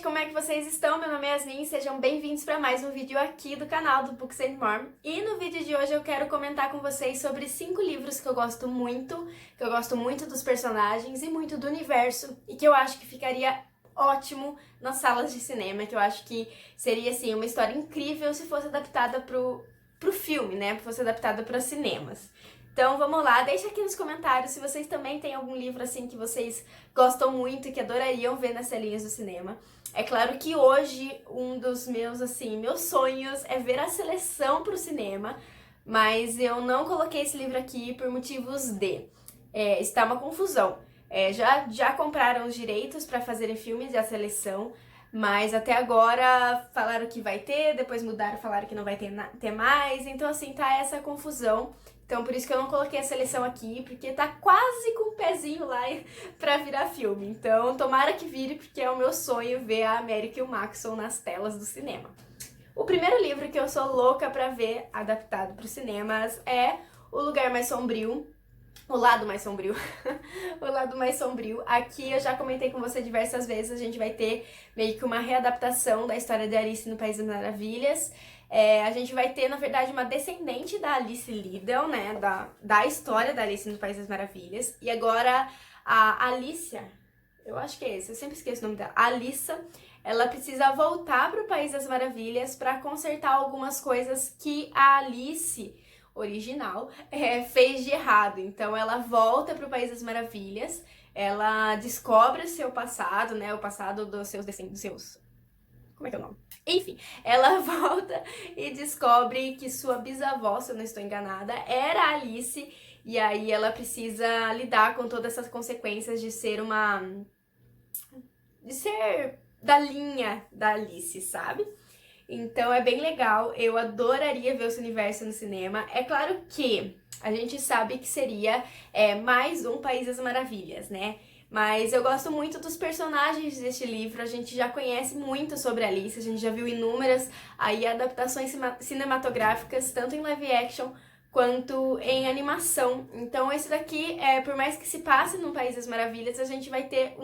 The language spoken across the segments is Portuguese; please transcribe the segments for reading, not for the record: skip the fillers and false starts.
como é que vocês estão? Meu nome é Yasmin e sejam bem-vindos para mais um vídeo aqui do canal do Books and More. E no vídeo de hoje eu quero comentar com vocês sobre 5 livros que eu gosto muito dos personagens e muito do universo e que eu acho que ficaria ótimo nas salas de cinema, que eu acho que seria, assim, uma história incrível se fosse adaptada pro filme, né? Se fosse adaptada para cinemas. Então vamos lá, deixa aqui nos comentários se vocês também têm algum livro assim que vocês gostam muito e que adorariam ver nas telinhas do cinema. É claro que hoje um dos meus sonhos é ver a seleção para o cinema, mas eu não coloquei esse livro aqui por motivos de está uma confusão. Já compraram os direitos para fazerem filmes da seleção, mas até agora falaram que vai ter, depois mudaram, falaram que não vai ter mais, então assim tá essa confusão. Então, por isso que eu não coloquei a seleção aqui, porque tá quase com o pezinho lá pra virar filme. Então, tomara que vire, porque é o meu sonho ver a América e o Maxon nas telas do cinema. O primeiro livro que eu sou louca pra ver adaptado pros cinemas é O Lugar Mais Sombrio. O Lado Mais Sombrio. O Lado Mais Sombrio. Aqui eu já comentei com você diversas vezes, a gente vai ter meio que uma readaptação da história de Alice no País das Maravilhas. A gente vai ter, na verdade, uma descendente da Alice Liddell, né, da história da Alice no País das Maravilhas. E agora a Alicia, eu acho que é esse, eu sempre esqueço o nome dela, a Alissa, ela precisa voltar para o País das Maravilhas para consertar algumas coisas que a Alice original fez de errado. Então ela volta para o País das Maravilhas, ela descobre o seu passado, né, o passado dos seus como é que é o nome? Enfim, ela volta e descobre que sua bisavó, se eu não estou enganada, era a Alice, e aí ela precisa lidar com todas essas consequências de ser da linha da Alice, sabe? Então é bem legal, eu adoraria ver esse universo no cinema. É claro que a gente sabe que seria mais um País das Maravilhas, né? Mas eu gosto muito dos personagens deste livro, a gente já conhece muito sobre a Alice, a gente já viu inúmeras adaptações cinematográficas, tanto em live action quanto em animação. Então esse daqui, por mais que se passe no País das Maravilhas, a gente vai ter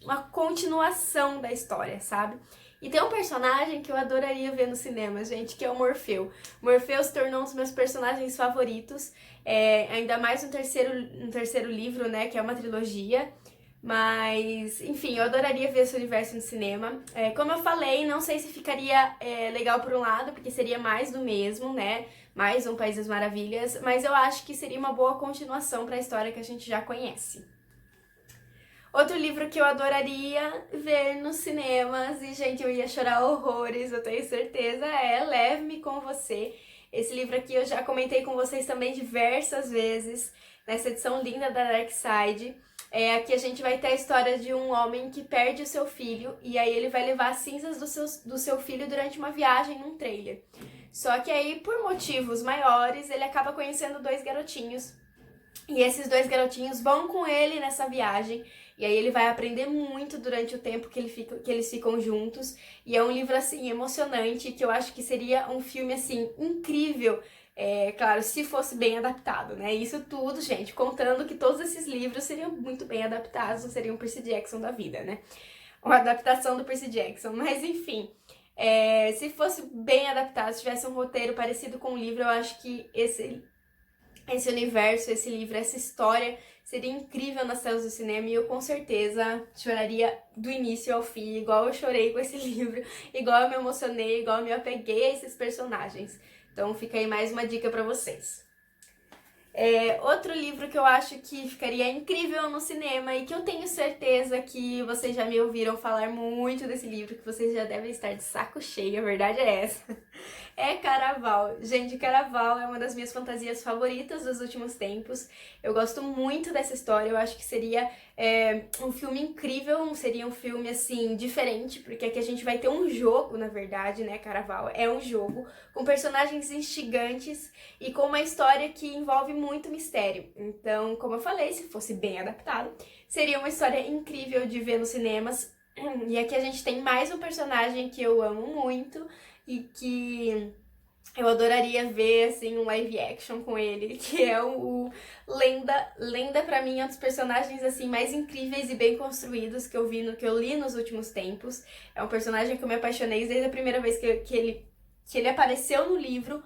uma continuação da história, sabe? E tem um personagem que eu adoraria ver no cinema, gente, que é o Morfeu. Morfeu se tornou um dos meus personagens favoritos, ainda mais no terceiro livro, né, que é uma trilogia. Mas, enfim, eu adoraria ver esse universo no cinema. Como eu falei, não sei se ficaria legal por um lado, porque seria mais do mesmo, né? Mais um País das Maravilhas, mas eu acho que seria uma boa continuação para a história que a gente já conhece. Outro livro que eu adoraria ver nos cinemas, e gente, eu ia chorar horrores, eu tenho certeza, é Leve-me com Você. Esse livro aqui eu já comentei com vocês também diversas vezes, nessa edição linda da Dark Side. Aqui a gente vai ter a história de um homem que perde o seu filho, e aí ele vai levar as cinzas do seu filho durante uma viagem num trailer. Só que aí, por motivos maiores, ele acaba conhecendo 2 garotinhos, e esses 2 garotinhos vão com ele nessa viagem, e aí ele vai aprender muito durante o tempo que eles ficam juntos. E é um livro, assim, emocionante, que eu acho que seria um filme, assim, incrível, claro, se fosse bem adaptado, né? Isso tudo, gente, contando que todos esses livros seriam muito bem adaptados, não seriam Percy Jackson da vida, né? Uma adaptação do Percy Jackson, mas enfim... se fosse bem adaptado, se tivesse um roteiro parecido com o livro, eu acho que esse universo, esse livro, essa história seria incrível nas telas do cinema e eu com certeza choraria do início ao fim, igual eu chorei com esse livro, igual eu me emocionei, igual eu me apeguei a esses personagens. Então fica aí mais uma dica pra vocês. Outro livro que eu acho que ficaria incrível no cinema e que eu tenho certeza que vocês já me ouviram falar muito desse livro, que vocês já devem estar de saco cheio, a verdade é essa, é Caraval. Gente, Caraval é uma das minhas fantasias favoritas dos últimos tempos. Eu gosto muito dessa história, eu acho que seria um filme incrível, seria um filme, assim, diferente, porque aqui a gente vai ter um jogo, na verdade, né, Caraval? É um jogo com personagens instigantes e com uma história que envolve muito mistério. Então, como eu falei, se fosse bem adaptado, seria uma história incrível de ver nos cinemas. E aqui a gente tem mais um personagem que eu amo muito e que Eu adoraria ver, assim, um live action com ele, que é o Lenda. Lenda, pra mim, é um dos personagens, assim, mais incríveis e bem construídos que que eu li nos últimos tempos. É um personagem que eu me apaixonei desde a primeira vez que ele apareceu no livro,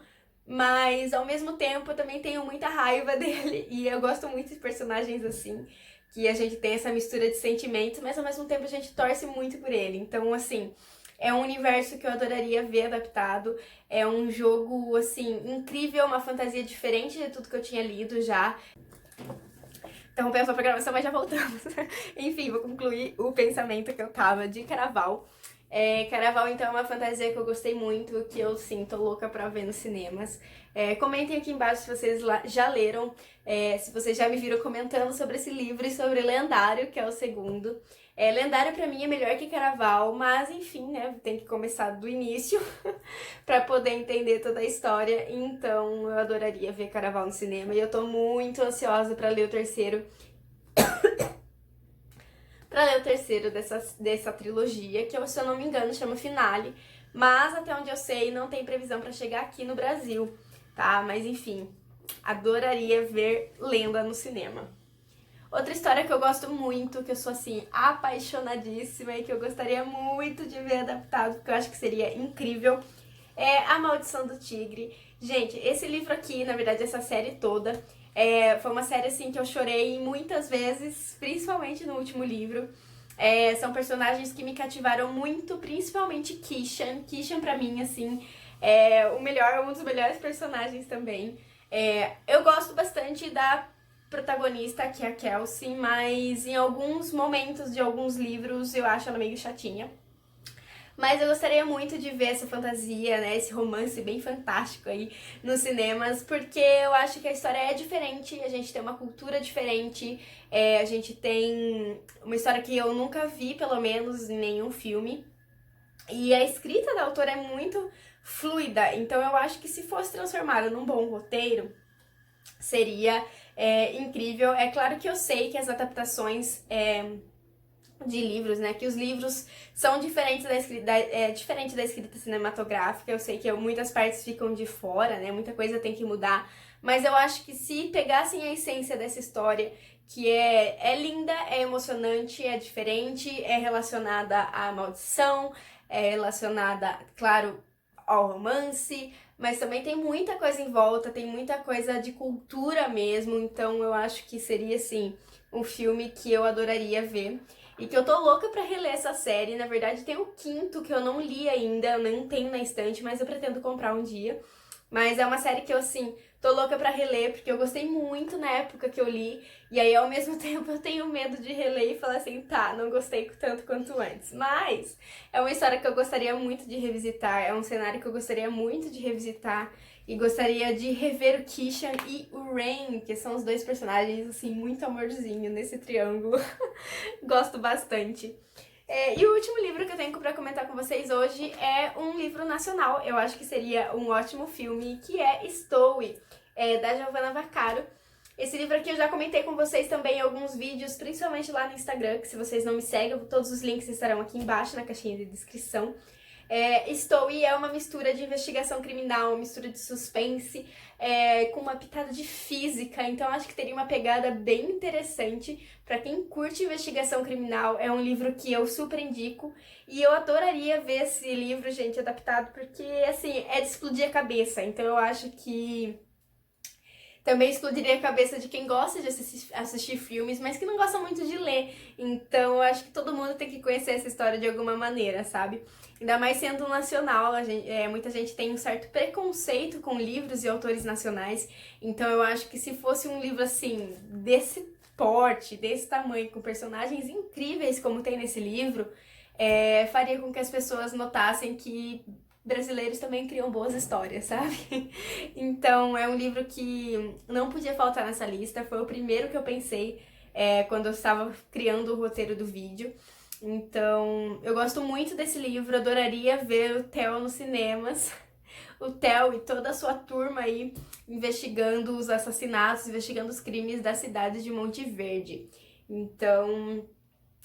mas, ao mesmo tempo, eu também tenho muita raiva dele, e eu gosto muito de personagens assim, que a gente tem essa mistura de sentimentos, mas, ao mesmo tempo, a gente torce muito por ele. Então, assim... É um universo que eu adoraria ver adaptado. É um jogo, assim, incrível, uma fantasia diferente de tudo que eu tinha lido já. Interrompemos a programação, mas já voltamos. Enfim, vou concluir o pensamento que eu tava de Caraval. Caraval, então, é uma fantasia que eu gostei muito, que eu, sim, tô louca pra ver nos cinemas. Comentem aqui embaixo se vocês já leram, se vocês já me viram comentando sobre esse livro e sobre Lendário, que é o segundo. Lendário pra mim é melhor que Caraval, mas enfim, né, tem que começar do início pra poder entender toda a história. Então eu adoraria ver Caraval no cinema e eu tô muito ansiosa pra ler o terceiro. Pra ler o terceiro dessa trilogia, que se eu não me engano chama Finale, mas até onde eu sei não tem previsão pra chegar aqui no Brasil, tá? Mas enfim, adoraria ver Lenda no cinema. Outra história que eu gosto muito, que eu sou assim, apaixonadíssima e que eu gostaria muito de ver adaptado, porque eu acho que seria incrível, é A Maldição do Tigre. Gente, esse livro aqui, na verdade, essa série toda, foi uma série assim que eu chorei muitas vezes, principalmente no último livro. São personagens que me cativaram muito, principalmente Kishan. Kishan, pra mim, assim, é um dos melhores personagens também. Eu gosto bastante da protagonista, que é a Kelsey, mas em alguns momentos de alguns livros eu acho ela meio chatinha. Mas eu gostaria muito de ver essa fantasia, né, esse romance bem fantástico aí nos cinemas, porque eu acho que a história é diferente, a gente tem uma cultura diferente, a gente tem uma história que eu nunca vi, pelo menos, em nenhum filme. E a escrita da autora é muito fluida, então eu acho que se fosse transformada num bom roteiro, seria incrível. É claro que eu sei que as adaptações de livros, né, que os livros são diferentes diferente da escrita cinematográfica. Eu sei que muitas partes ficam de fora, né, muita coisa tem que mudar, mas eu acho que se pegassem a essência dessa história, que é linda, é emocionante, é diferente, é relacionada à maldição, é relacionada, claro, ao romance, mas também tem muita coisa em volta, tem muita coisa de cultura mesmo, então eu acho que seria, assim, um filme que eu adoraria ver. E que eu tô louca pra reler essa série. Na verdade, tem o quinto que eu não li ainda, eu não tenho na estante, mas eu pretendo comprar um dia. Mas é uma série que eu, assim, tô louca pra reler, porque eu gostei muito na época que eu li. E aí, ao mesmo tempo, eu tenho medo de reler e falar assim, tá, não gostei tanto quanto antes. Mas é uma história que eu gostaria muito de revisitar, é um cenário que eu gostaria muito de revisitar. E gostaria de rever o Kishan e o Rain, que são os dois personagens, assim, muito amorzinho nesse triângulo. Gosto bastante. E o último livro que eu tenho pra comentar com vocês hoje é um livro nacional. Eu acho que seria um ótimo filme, que é Stowe, da Giovanna Vaccaro. Esse livro aqui eu já comentei com vocês também em alguns vídeos, principalmente lá no Instagram, que se vocês não me seguem, todos os links estarão aqui embaixo na caixinha de descrição. Stowe é uma mistura de investigação criminal, uma mistura de suspense, com uma pitada de física, então acho que teria uma pegada bem interessante para quem curte investigação criminal. É um livro que eu super indico e eu adoraria ver esse livro, gente, adaptado, porque, assim, é de explodir a cabeça, então eu acho que também explodiria a cabeça de quem gosta de assistir filmes, mas que não gosta muito de ler. Então, eu acho que todo mundo tem que conhecer essa história de alguma maneira, sabe? Ainda mais sendo nacional, muita gente tem um certo preconceito com livros e autores nacionais. Então, eu acho que se fosse um livro, assim, desse porte, desse tamanho, com personagens incríveis como tem nesse livro, faria com que as pessoas notassem que brasileiros também criam boas histórias, sabe? Então, é um livro que não podia faltar nessa lista. Foi o primeiro que eu pensei quando eu estava criando o roteiro do vídeo. Então, eu gosto muito desse livro, adoraria ver o Theo nos cinemas. O Theo e toda a sua turma aí investigando os assassinatos, investigando os crimes da cidade de Monte Verde. Então,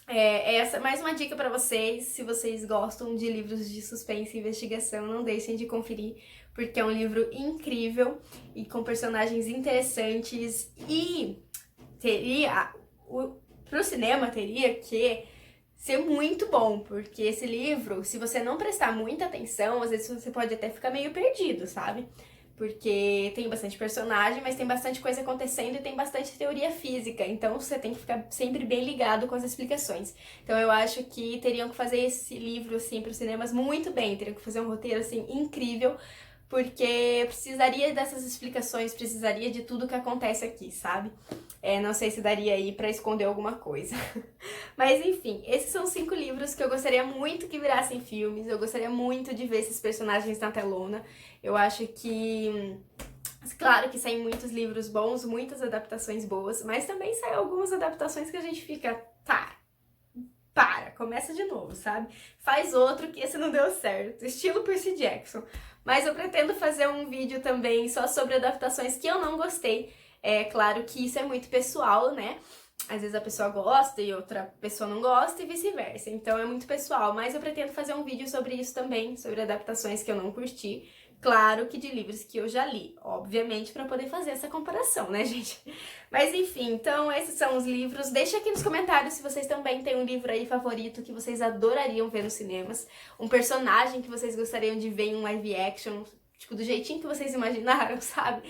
essa mais uma dica pra vocês. Se vocês gostam de livros de suspense e investigação, não deixem de conferir, porque é um livro incrível e com personagens interessantes e pro cinema teria que ser muito bom, porque esse livro, se você não prestar muita atenção, às vezes você pode até ficar meio perdido, sabe? Porque tem bastante personagem, mas tem bastante coisa acontecendo e tem bastante teoria física, então você tem que ficar sempre bem ligado com as explicações. Então eu acho que teriam que fazer esse livro, assim, para os cinemas muito bem, teriam que fazer um roteiro, assim, incrível, porque precisaria dessas explicações, precisaria de tudo que acontece aqui, sabe? Não sei se daria aí pra esconder alguma coisa. Mas enfim, esses são 5 livros que eu gostaria muito que virassem filmes, eu gostaria muito de ver esses personagens na telona. Eu acho que, claro que saem muitos livros bons, muitas adaptações boas, mas também saem algumas adaptações que a gente fica, tá, começa de novo, sabe? Faz outro que esse não deu certo, estilo Percy Jackson. Mas eu pretendo fazer um vídeo também só sobre adaptações que eu não gostei. É claro que isso é muito pessoal, né? Às vezes a pessoa gosta e outra pessoa não gosta e vice-versa. Então é muito pessoal, mas eu pretendo fazer um vídeo sobre isso também, sobre adaptações que eu não curti. Claro que de livros que eu já li, obviamente, para poder fazer essa comparação, né, gente? Mas enfim, então esses são os livros. Deixa aqui nos comentários se vocês também têm um livro aí favorito que vocês adorariam ver nos cinemas, um personagem que vocês gostariam de ver em um live action, tipo, do jeitinho que vocês imaginaram, sabe?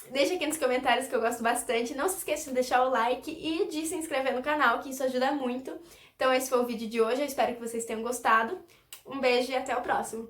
Deixa aqui nos comentários que eu gosto bastante. Não se esqueça de deixar o like e de se inscrever no canal, que isso ajuda muito. Então esse foi o vídeo de hoje, eu espero que vocês tenham gostado. Um beijo e até o próximo!